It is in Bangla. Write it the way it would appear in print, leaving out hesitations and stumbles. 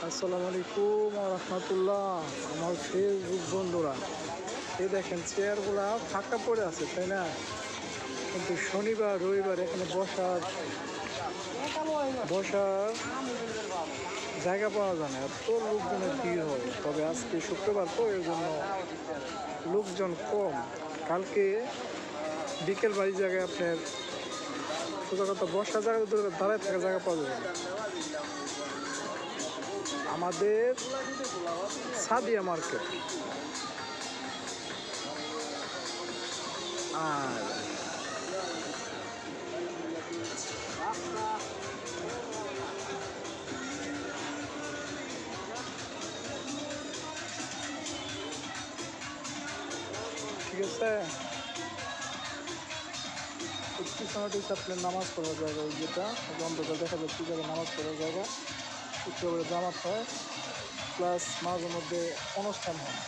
আসসালামু আলাইকুম রহমতুল্লাহ। আমার ফেসবুক বন্ধুরা, এই দেখেন চেয়ারগুলা ফাঁকা পড়ে আছে, তাই না? কিন্তু শনিবার রবিবার এখানে বসার বসার জায়গা পাওয়া যায় না, এত লোকজনের ভিড় হয়। তবে আজকে শুক্রবার তো এর জন্য লোকজন কম। কালকে বিকেল বাড়ি জায়গায় আপনার সোজা কথা বসার জায়গা দাঁড়ায় থাকার জায়গা পাওয়া যাবে না। আমাদের সাদিয়া মার্কেট। আর ঠিক আছে, একটু সময় আপনার নামাজ পড়ার জায়গা, ওই যেটা অন্ধকার দেখা যাচ্ছে জায়গায় নামাজ পড়ার জায়গা। একটু করে জামাত হয়, প্লাস মাঝে মধ্যে অনুষ্ঠান হয়।